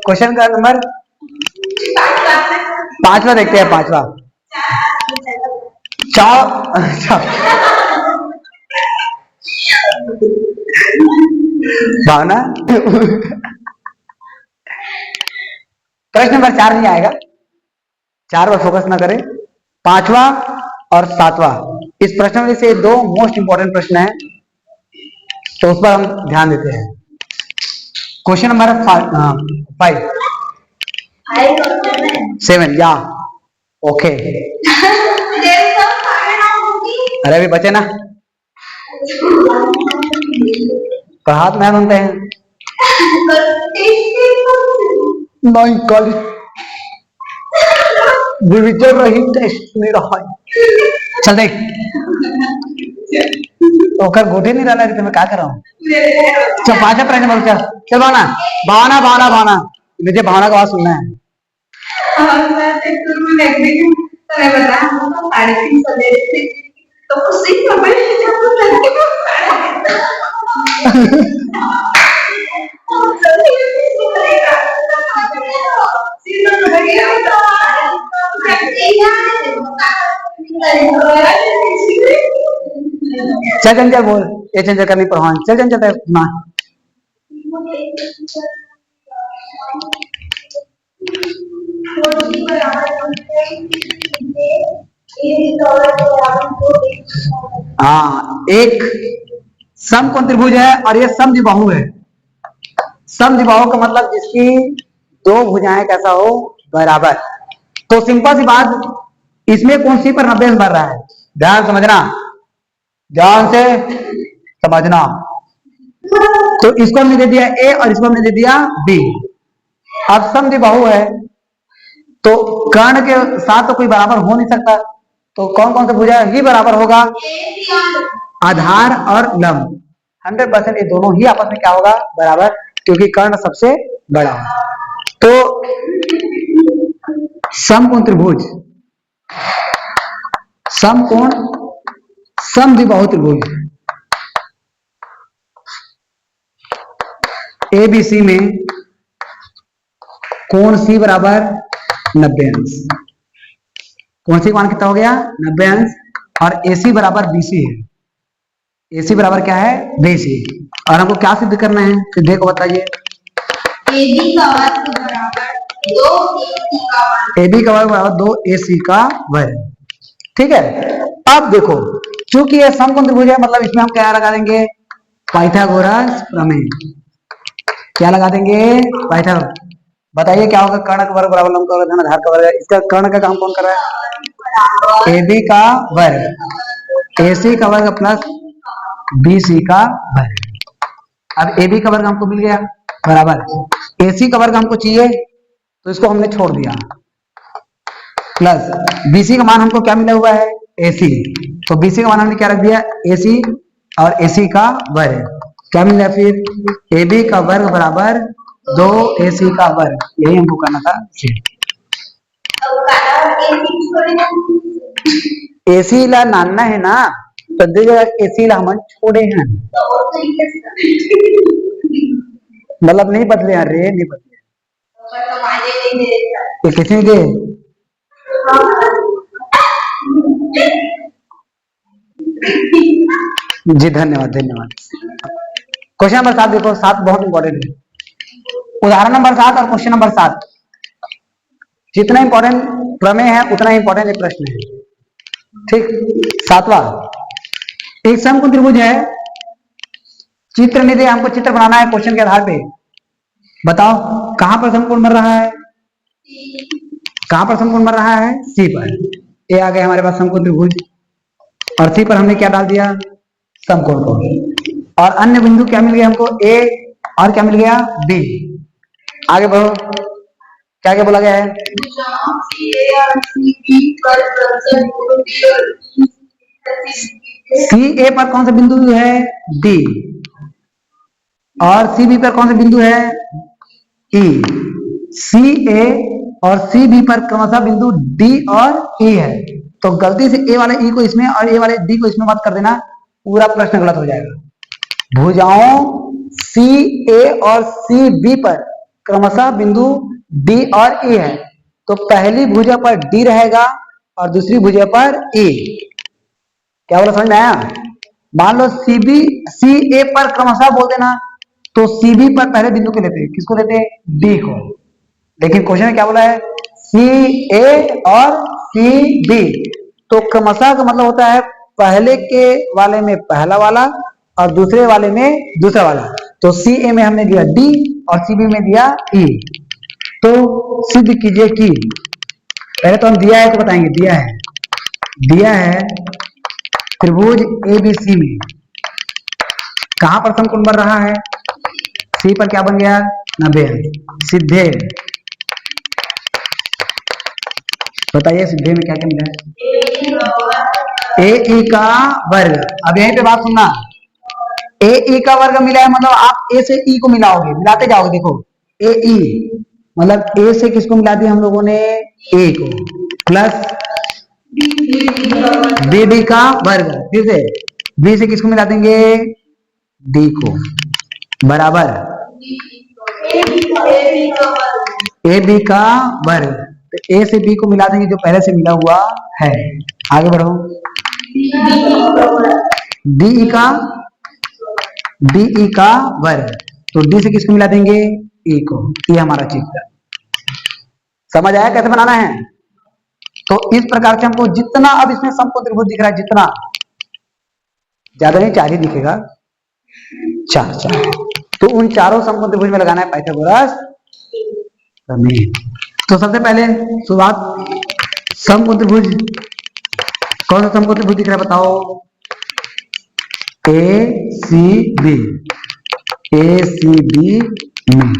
Question का number पांचवा देखते हैं, पांचवा। भावना प्रश्न नंबर 4 नहीं आएगा, 4 पर फोकस ना करें, 5वां और 7वां इस प्रश्न में से दो मोस्ट इंपॉर्टेंट प्रश्न है, तो उस पर हम ध्यान देते हैं। क्वेश्चन नंबर 5 7 या ओके। अरे अभी बचे ना, तो हाथ में बनते हैं नहीं कल विविचर रही टेस्ट नहीं रहा है। चल देख ओकर गोटे नहीं डाला, मैं क्या कर रहा हूँ। चल 5वां प्रश्न बोल, चल चल भावना भावना भावना भावना, मुझे भावना का आवाज सुनना है। चल चंचल बोल, ये चंचल करनी पढ़ान, चल चंचल ना हाँ, एक समकोण त्रिभुज है और ये समद्विबाहु है। समद्विबाहु का मतलब जिसकी दो भुजाएं कैसा हो, बराबर। तो सिंपल सी बात, इसमें कौन सी पर 90 बढ़ रहा है, ध्यान समझना, ध्यान से समझना। तो इसको हमने दे दिया ए और इसको हमने दे दिया बी। अब समद्विबाहु है तो कर्ण के साथ तो कोई बराबर हो नहीं सकता, तो कौन कौन सा भुजा ही बराबर होगा, आधार और लंब। 100% ये दोनों ही आपस में क्या होगा, बराबर, क्योंकि कर्ण सबसे बड़ा है। तो समकोण त्रिभुज, समकोण समद्विबाहु त्रिभुज एबीसी में कोण सी बराबर 90 अंश, कोण सी मान कितना हो गया, 90 अंश, और एसी बराबर बीसी है। एसी बराबर क्या है, बीसी। और हमको क्या सिद्ध करना है, सिद्धे को बताइए। AB का वर्ग बराबर 2AC का वर्ग, AB का वर्ग बराबर 2AC का वर्ग, ठीक है। अब देखो, चूंकि ये समकोण त्रिभुज है, मतलब इसमें हम क्या लगा देंगे, पाइथागोरस प्रमेय। क्या लगा देंगे, पाइथागोरस। बताइए क्या होगा, कर्ण का वर्ग बराबर लंब का वर्ग धन आधार का वर्ग। इसका कर्ण का काम कौन कर रहा है, AB का वर्ग, AC का वर्ग प्लस BC का वर्ग। अब AB का वर्ग हमको मिल गया बराबर, AC का वर्ग हमको चाहिए तो इसको हमने छोड़ दिया, प्लस BC का मान हमको क्या मिला हुआ है, AC। तो BC का मान हमने क्या रख दिया, AC, और AC का वर्ग क्या मिला, फिर AB का वर्ग बराबर 2AC का वर्ग। यही हमको करना था। AC ला नानना है ना, तो AC ला हम छोड़े हैं, मतलब नहीं बदले हैं, रे नहीं बदले, ये किसी के जी, धन्यवाद धन्यवाद। क्वेश्चन नंबर 7 देखो, 7 बहुत इंपॉर्टेंट है। उदाहरण नंबर 7 और क्वेश्चन नंबर 7 जितना इंपॉर्टेंट प्रमेय है उतना इंपॉर्टेंट एक प्रश्न है, ठीक। 7वां, एक समकोण त्रिभुज है, चित्र नहीं दे, हमको चित्र बनाना है क्वेश्चन के आधार पे। बताओ कहां पर समकोण बन रहा है, कहां पर समकोण बन रहा है, सी पर। ए आ गया हमारे पास समकोण त्रिभुज, और सी पर हमने क्या डाल दिया, समकोण को, और अन्य बिंदु क्या मिल गया हमको, ए, और क्या मिल गया, बी। आगे बढ़ो, क्या क्या बोला गया है, सी ए पर कौन सा बिंदु है, डी, और सी बी पर कौन सा बिंदु है, ई। सी ए और सी बी पर कौन सा बिंदु, डी और ई है। तो गलती से ए वाले ई को इसमें और ए वाले डी को इसमें मत कर देना, पूरा प्रश्न गलत हो जाएगा। भुजाओं सी ए और सी बी पर क्रमशः बिंदु डी और ई है, तो पहली भुजा पर डी रहेगा और दूसरी भुजा पर ई। क्या बोला, समझ में आया? मान लो सीबी सी ए पर क्रमशः बोल देना, तो सीबी पर पहले बिंदु को लेते हैं, किसको लेते हैं? डी को। लेकिन क्वेश्चन में क्या बोला है? सी ए और सी बी, तो क्रमशः का मतलब होता है पहले के वाले में पहला वाला और दूसरे वाले में दूसरा वाला। तो सी ए में हमने दिया डी और सी बी में दिया ई। तो सिद्ध कीजिए कि, पहले तो हम दिया है तो बताएंगे, दिया है त्रिभुज एबीसी में कहां पर समकोण बन रहा है? सी पर क्या बन गया? 90। सिद्धे, बताइए सिद्धे में क्या क्या मिला है? ए ई का वर्ग। अब यहीं पे बात सुनना, ए ई का वर्ग मिला है मतलब आप ए से ई को मिलाओगे, मिलाते जाओगे। देखो ए ई मतलब ए से किसको मिला दिया हम लोगों ने? ए को, प्लस बी डी का वर्ग, फिर से बी से किसको मिला देंगे? डी को, बराबर ए बी का वर्ग। तो ए से बी को मिला देंगे जो पहले से मिला हुआ है। आगे बढ़ो, डी ई का वर्ग, तो डी से किसको मिला देंगे? ए को। ये हमारा चित्र समझ आया कैसे बनाना है? तो इस प्रकार से हमको जितना अब इसमें समकोण त्रिभुज दिख रहा है, जितना ज्यादा नहीं, 4 ही दिखेगा, 4। तो उन चारों समकोण त्रिभुज में लगाना है पाइथागोरस प्रमेय। तो सबसे पहले शुरुआत, समकोण त्रिभुज, कौन सा समकोण त्रिभुज दिख रहा है बताओ? ए सी बी में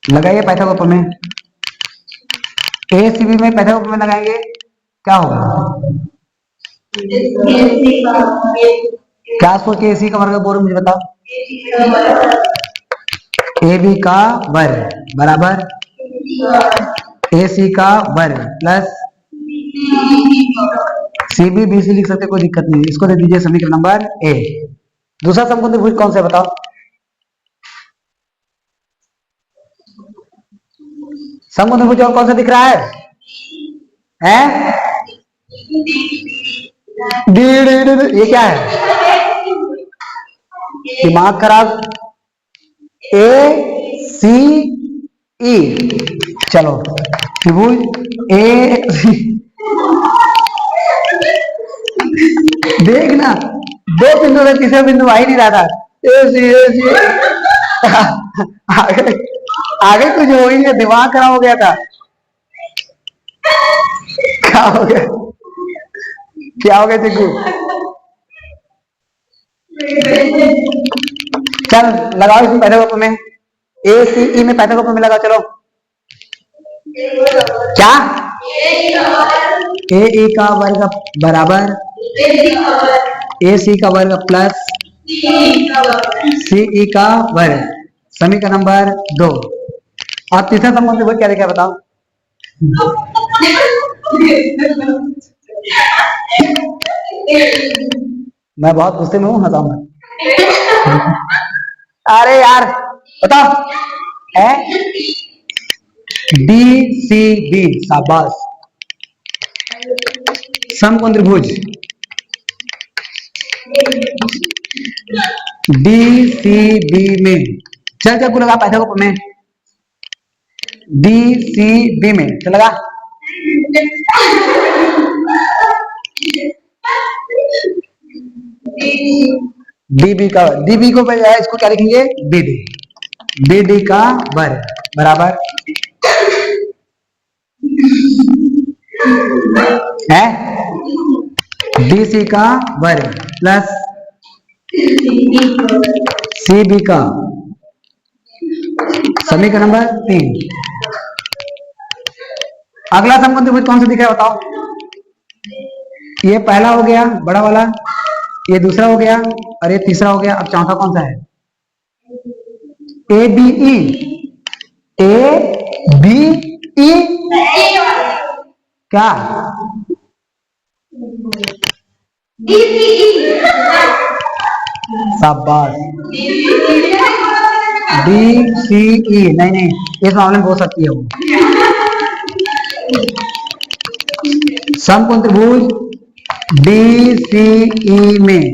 लगाइए पाइथागोरस प्रमेय। ए सी बी में पाइथागोरस प्रमेय लगाएंगे, क्या होगा? क्या सोचे? एसी का वर्ग बोलो मुझे बताओ। ए बी का वर्ग बराबर ए सी का वर्ग plus C B B C लिख सकते, कोई दिक्कत नहीं। इसको दे दीजिए समीकरण नंबर ए। दूसरा समकोण त्रिभुज कौन सा बताओ? समकोण त्रिभुज और कौन सा दिख रहा है? ये क्या है? दिमाग खराब। ए सी ई, चलो त्रिभुज ए देखना, 2 बिंदु में तीसरा बिंदु आ ही नहीं रहा था। ए सी आगे कुछ हो ही नहीं, दिमाग खराब हो गया था। क्या हो गया? चिक्कू? चल लगाओ इसमें पाइथागोरस में, ए सी ई में पाइथागोरस में लगाओ। चलो क्या? ए ई का वर्ग बराबर ए सी का वर्ग प्लस सी ई का वर्ग, समीकरण नंबर 2। और तीसरा समकोण त्रिभुज क्या देखा बताओ? मैं बहुत गुस्से में हूँ, हंसाऊंगा। अरे यार बताओ, डी सी बी, शाबाश। समकोण त्रिभुज डी सी बी में, चल चल को लगा पाइथागोरस में, डी सी बी में चल लगा। डीबी का, डीबी को इसको क्या लिखेंगे? बीडी, बीडी का वर्ग बराबर है डीसी का वर्ग प्लस सीबी का, समीकरण नंबर 3। अगला समकोण त्रिभुज कौन सा दिख रहा है बताओ? ये पहला हो गया बड़ा वाला, ये दूसरा हो गया और ये तीसरा हो गया। अब चौथा कौन सा है? A B E, A B E क्या? शाबाश। डी सी ई, नहीं नहीं, इस मामले में हो सकती है वो समकोण त्रिभुज डी सी ई में।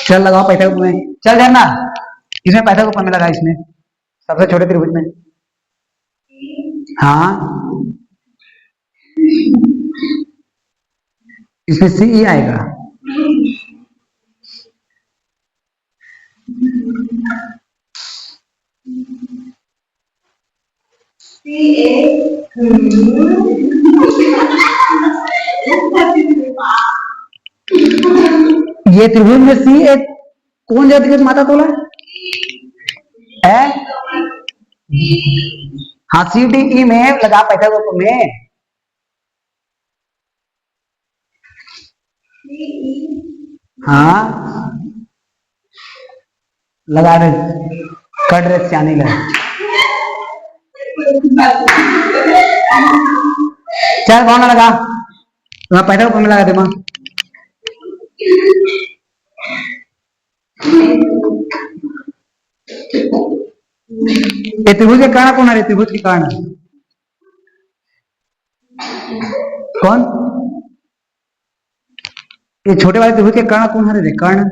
चल लगाओ पाइथागोरस में, चल जाना इसमें पाइथागोरस प्रमेय लगा, इसमें सबसे छोटे त्रिभुज में। हाँ इसमें सी ई आएगा। ये त्रिभुज में सी एक कौन जाति का माता तोला है? हाँ सी डी ई में लगा पाइथागोरस में। हाँ लगा रहे, कट रहे सियानी लगे। चल भावना लगा, तुम्हारा पाइथागोरस प्रमेय लगा दे मां। ये त्रिभुज के कर्ण कौन है? त्रिभुज के कर्ण कौन? ये छोटे वाले त्रिभुज के कर्ण कौन है रे? कर्ण